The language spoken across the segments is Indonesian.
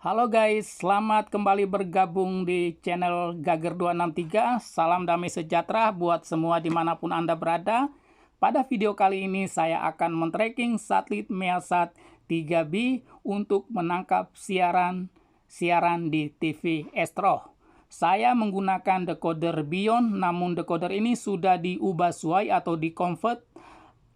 Halo guys, selamat kembali bergabung di channel Gager263. Salam damai sejahtera buat semua dimanapun Anda berada. Pada video kali ini saya akan men-tracking satelit Measat 3B untuk menangkap siaran di TV Astro. Saya menggunakan decoder Bion, namun decoder ini sudah diubah sesuai atau di-convert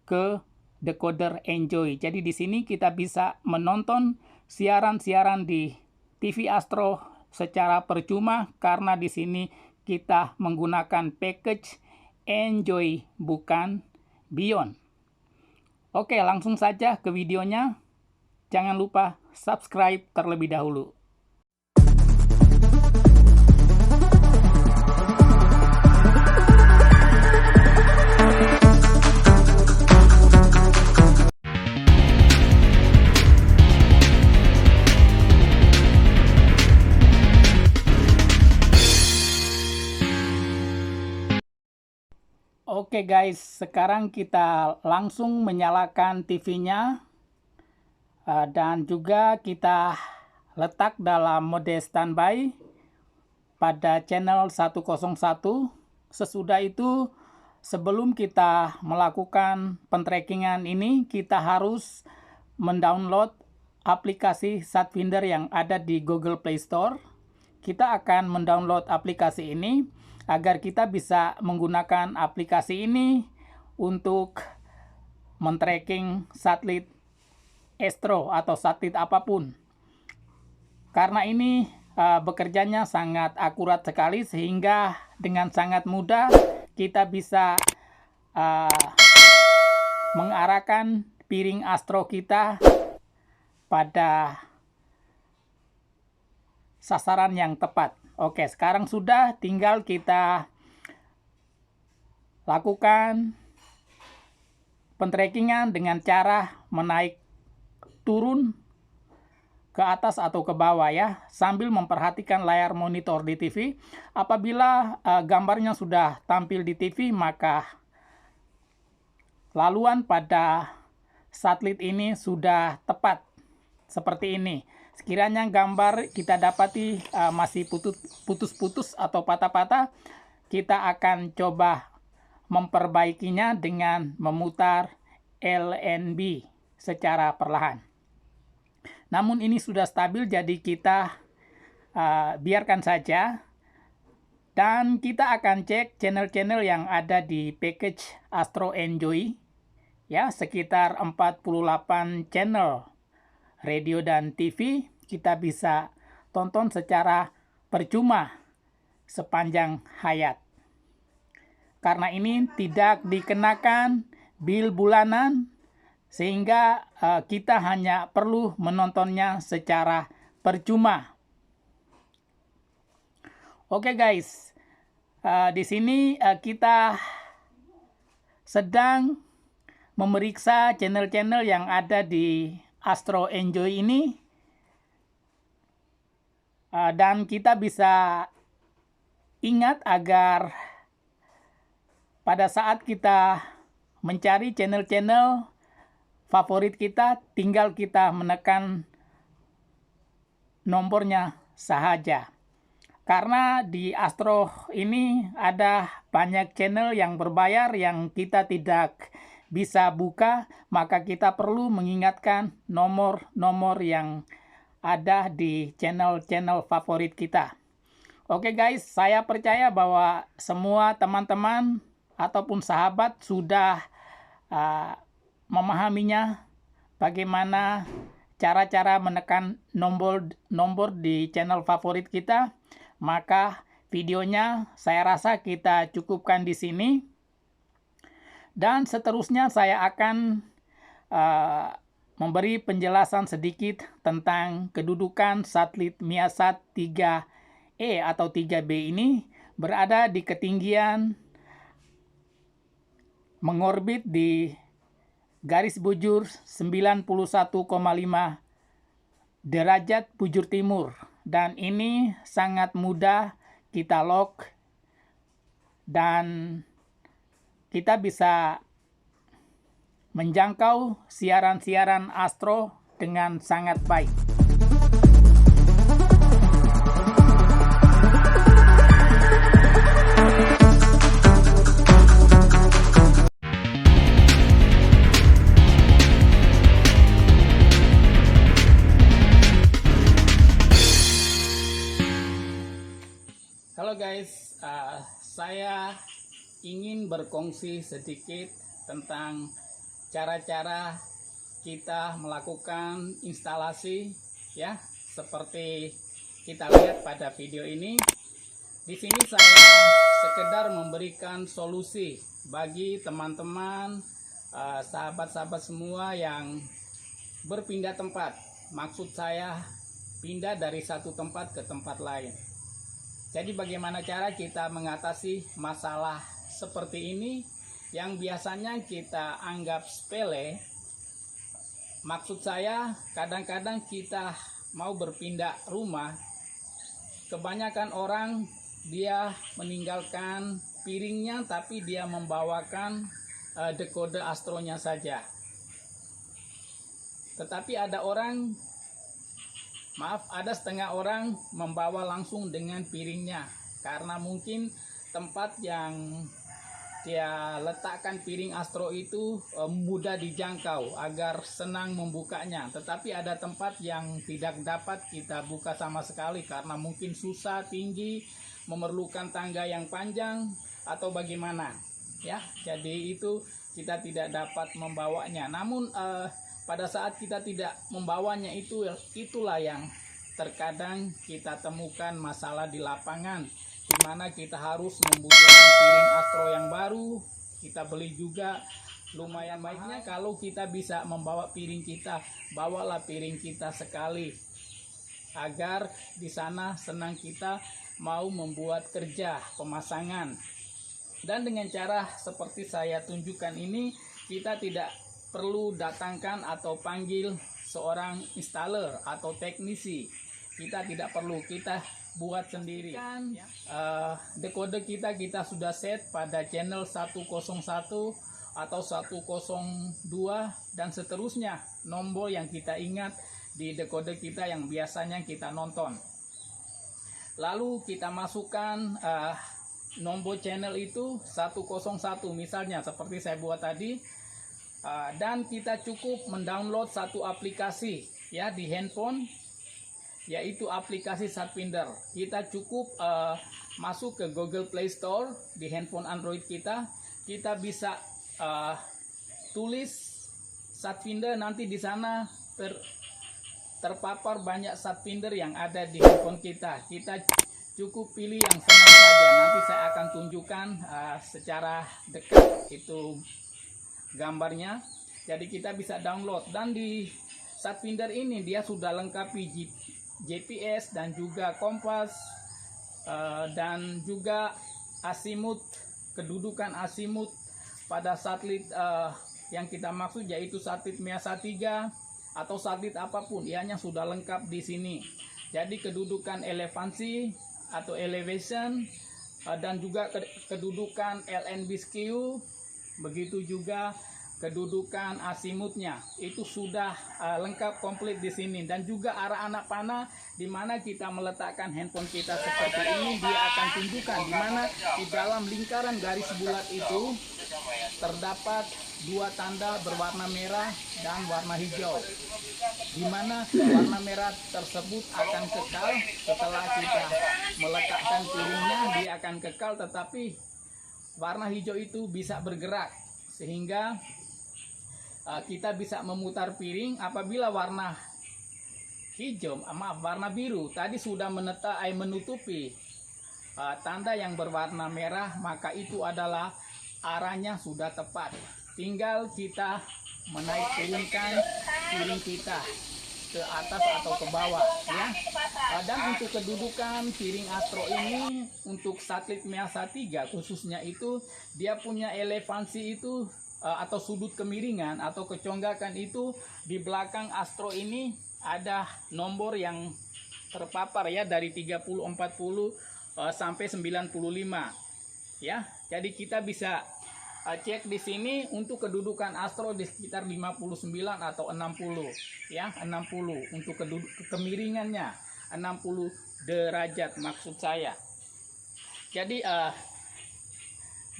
ke decoder Enjoy. Jadi di sini kita bisa menonton siaran-siaran di TV Astro secara percuma karena di sini kita menggunakan package Enjoy bukan Bion. Oke, langsung saja ke videonya. Jangan lupa subscribe terlebih dahulu. Oke guys, sekarang kita langsung menyalakan TV-nya dan juga kita letak dalam mode standby pada channel 101. Sesudah itu, sebelum kita melakukan pentrackingan ini, kita harus mendownload aplikasi Satfinder yang ada di Google Play Store. Kita akan mendownload aplikasi ini agar kita bisa menggunakan aplikasi ini untuk men-tracking satelit Astro atau satelit apapun. Karena ini bekerjanya sangat akurat sekali sehingga dengan sangat mudah kita bisa mengarahkan piring Astro kita pada sasaran yang tepat. Oke, sekarang sudah, tinggal kita lakukan pentrackingan dengan cara menaik turun ke atas atau ke bawah ya, sambil memperhatikan layar monitor di TV. Apabila gambarnya sudah tampil di TV, maka laluan pada satelit ini sudah tepat seperti ini. Sekiranya gambar kita dapati masih putus-putus atau patah-patah, kita akan coba memperbaikinya dengan memutar LNB secara perlahan. Namun ini sudah stabil, jadi kita biarkan saja. Dan kita akan cek channel-channel yang ada di package Astro Enjoy. Ya, sekitar 48 channel radio dan TV kita bisa tonton secara percuma sepanjang hayat. Karena ini tidak dikenakan bil bulanan, sehingga kita hanya perlu menontonnya secara percuma. Oke guys, di sini kita sedang memeriksa channel-channel yang ada di Astro Enjoy ini, dan kita bisa ingat agar pada saat kita mencari channel-channel favorit kita, tinggal kita menekan nomornya saja. Karena di Astro ini ada banyak channel yang berbayar yang kita tidak bisa buka, maka kita perlu mengingatkan nomor-nomor yang ada di channel-channel favorit kita. Oke guys, saya percaya bahwa semua teman-teman ataupun sahabat sudah memahaminya, bagaimana cara-cara menekan nomor di channel favorit kita. Maka videonya saya rasa kita cukupkan di sini. Dan seterusnya saya akan memberi penjelasan sedikit tentang kedudukan satelit Measat 3E atau 3B ini berada di ketinggian mengorbit di garis bujur 91,5 derajat bujur timur. Dan ini sangat mudah kita lock dan kita bisa menjangkau siaran-siaran Astro dengan sangat baik. Halo guys, saya ingin berkongsi sedikit tentang cara-cara kita melakukan instalasi, ya, seperti kita lihat pada video ini. Di sini saya sekedar memberikan solusi bagi teman-teman, sahabat-sahabat semua yang berpindah tempat. Maksud saya pindah dari satu tempat ke tempat lain. Jadi bagaimana cara kita mengatasi masalah seperti ini yang biasanya kita anggap sepele. Maksud saya, kadang-kadang kita mau berpindah rumah, kebanyakan orang dia meninggalkan piringnya tapi dia membawakan decoder Astronya saja. Tetapi ada setengah orang membawa langsung dengan piringnya, karena mungkin tempat yang dia letakkan piring Astro itu mudah dijangkau agar senang membukanya. Tetapi ada tempat yang tidak dapat kita buka sama sekali karena mungkin susah, tinggi, memerlukan tangga yang panjang atau bagaimana, ya. Jadi itu kita tidak dapat membawanya. Namun pada saat kita tidak membawanya itulah yang terkadang kita temukan masalah di lapangan, di mana kita harus membutuhkan piring Astro yang baru. Kita beli juga lumayan baiknya kalau kita bisa membawa piring kita, bawalah piring kita sekali agar di sana senang kita mau membuat kerja pemasangan. Dan dengan cara seperti saya tunjukkan ini, kita tidak perlu datangkan atau panggil seorang installer atau teknisi. Kita tidak perlu, kita buat sendiri. Decoder kita sudah set pada channel 101 atau 102 dan seterusnya, nombor yang kita ingat di decoder kita yang biasanya kita nonton. Lalu kita masukkan nombor channel itu 101 misalnya seperti saya buat tadi. Dan kita cukup mendownload satu aplikasi, ya, di handphone, yaitu aplikasi Satfinder. Kita cukup masuk ke Google Play Store di handphone Android kita. Kita bisa tulis Satfinder, nanti di sana terpapar banyak Satfinder yang ada di handphone kita. Kita cukup pilih yang senang saja. Nanti saya akan tunjukkan secara dekat itu gambarnya. Jadi kita bisa download, dan di Satfinder ini dia sudah lengkapi GPS dan juga kompas dan juga asimut, kedudukan asimut pada satelit yang kita maksud, yaitu satelit MEASA 3 atau satelit apapun, ianya sudah lengkap di sini. Jadi kedudukan elevasi atau elevation dan juga kedudukan LNBSQ, begitu juga kedudukan asimutnya itu sudah lengkap komplit di sini. Dan juga arah anak panah di mana kita meletakkan handphone kita seperti ini, dia akan tunjukkan di mana di dalam lingkaran garis bulat itu terdapat dua tanda berwarna merah dan warna hijau, di mana warna merah tersebut akan kekal setelah kita meletakkan piringnya, dia akan kekal, tetapi warna hijau itu bisa bergerak sehingga kita bisa memutar piring. Apabila warna warna biru tadi sudah menutupi tanda yang berwarna merah, maka itu adalah arahnya sudah tepat. Tinggal kita menaik turunkan piring kita ke atas atau ke bawah, ya. Dan untuk kedudukan piring Astro ini, untuk satelit MEASA 3 khususnya, itu dia punya elevasi itu atau sudut kemiringan atau keconggakan itu di belakang Astro ini ada nomor yang terpapar, ya, dari 30, 40 sampai 95, ya. Jadi kita bisa cek di sini untuk kedudukan Astro di sekitar 59 atau 60, ya, 60 untuk kemiringannya, 60 derajat maksud saya. Jadi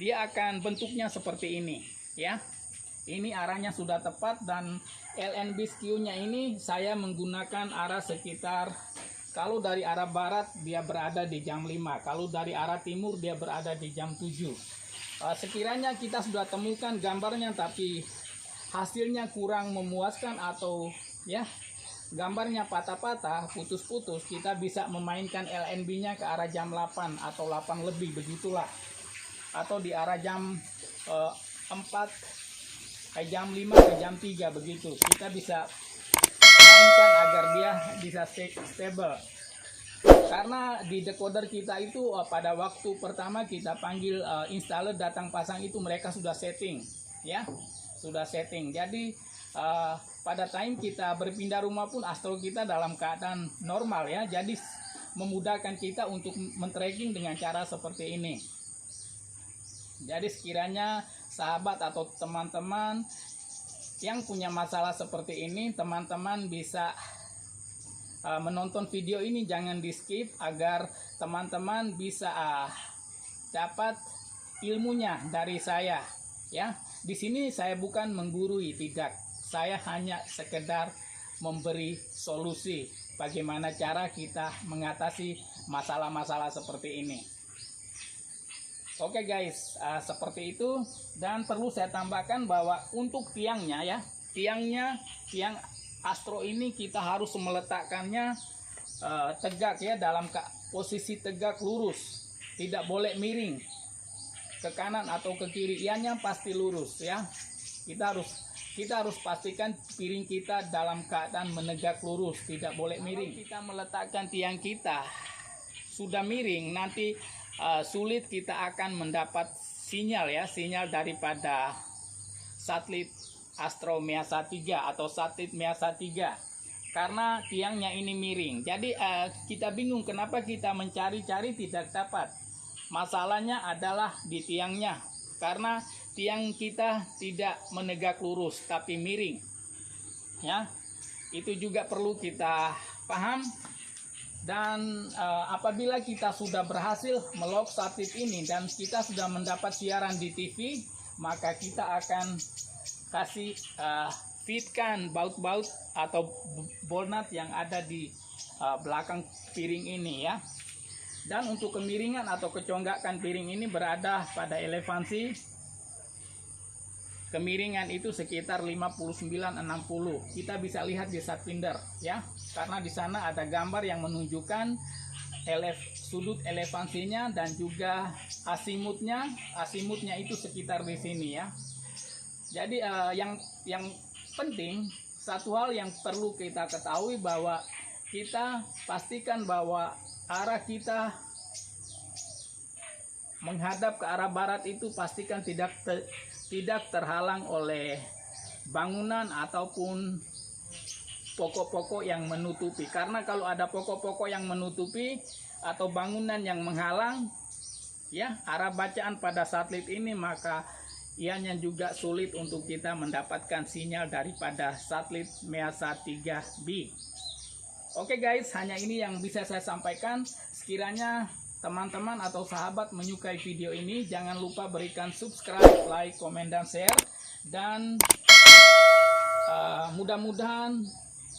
dia akan bentuknya seperti ini, ya. Ini arahnya sudah tepat, dan LNBSQ-nya ini saya menggunakan arah sekitar Kalau dari arah barat dia berada di jam 5, kalau dari arah timur dia berada di jam 7. Sekiranya kita sudah temukan gambarnya tapi hasilnya kurang memuaskan atau ya gambarnya patah-patah, putus-putus, kita bisa memainkan LNB-nya ke arah jam 8 atau 8 lebih, begitulah. Atau di arah jam 4, jam 5 ke jam 3 begitu. Kita bisa mainkan agar dia bisa stable. Karena di decoder kita itu pada waktu pertama kita panggil installer datang pasang itu mereka sudah setting, ya, sudah setting. Jadi pada time kita berpindah rumah pun Astro kita dalam keadaan normal, ya. Jadi memudahkan kita untuk men-tracking dengan cara seperti ini. Jadi sekiranya sahabat atau teman-teman yang punya masalah seperti ini, teman-teman bisa menonton video ini, jangan di skip agar teman-teman bisa dapat ilmunya dari saya, ya. Di sini saya bukan menggurui, tidak. Saya hanya sekedar memberi solusi bagaimana cara kita mengatasi masalah-masalah seperti ini. Oke guys, seperti itu. Dan perlu saya tambahkan bahwa untuk tiangnya, ya, tiang Astro ini kita harus meletakkannya tegak, ya, dalam posisi tegak lurus, tidak boleh miring ke kanan atau ke kiri. Ianya pasti lurus, ya. Kita harus pastikan piring kita dalam keadaan menegak lurus, tidak boleh miring. Kalau kita meletakkan tiang kita sudah miring, nanti sulit kita akan mendapat sinyal, ya, sinyal daripada satelit Astro Measa 3 atau satelit Measa 3 karena tiangnya ini miring. Jadi kita bingung kenapa kita mencari-cari tidak dapat. Masalahnya adalah di tiangnya, karena tiang kita tidak menegak lurus tapi miring, ya. Itu juga perlu kita paham. Dan apabila kita sudah berhasil melok satelit ini dan kita sudah mendapat siaran di TV, maka kita akan kasih fitkan baut-baut atau bolnat yang ada di belakang piring ini, ya. Dan untuk kemiringan atau keconggakan piring ini berada pada elevasi kemiringan itu sekitar 59-60. Kita bisa lihat di Satfinder, ya, karena di sana ada gambar yang menunjukkan sudut elevasinya dan juga asimutnya. Asimutnya itu sekitar di sini, ya. Jadi yang penting, satu hal yang perlu kita ketahui bahwa kita pastikan bahwa arah kita menghadap ke arah barat itu pastikan tidak terhalang oleh bangunan ataupun pokok-pokok yang menutupi. Karena kalau ada pokok-pokok yang menutupi atau bangunan yang menghalang, ya, arah bacaan pada satelit ini, maka ianya juga sulit untuk kita mendapatkan sinyal daripada satelit Measa 3B. Oke guys, hanya ini yang bisa saya sampaikan. Sekiranya teman-teman atau sahabat menyukai video ini, jangan lupa berikan subscribe, like, komen, dan share. Dan mudah-mudahan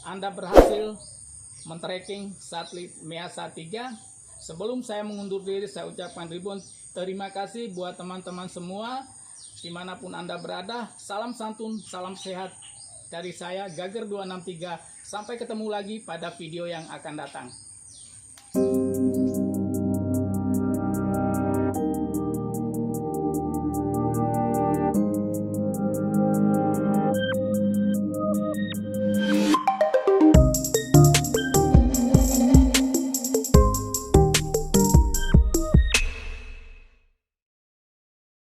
Anda berhasil men-tracking satelit Measa 3. Sebelum saya mengundur diri, saya ucapkan ribuan terima kasih buat teman-teman semua dimanapun Anda berada. Salam santun, salam sehat dari saya, Gager 263. Sampai ketemu lagi pada video yang akan datang.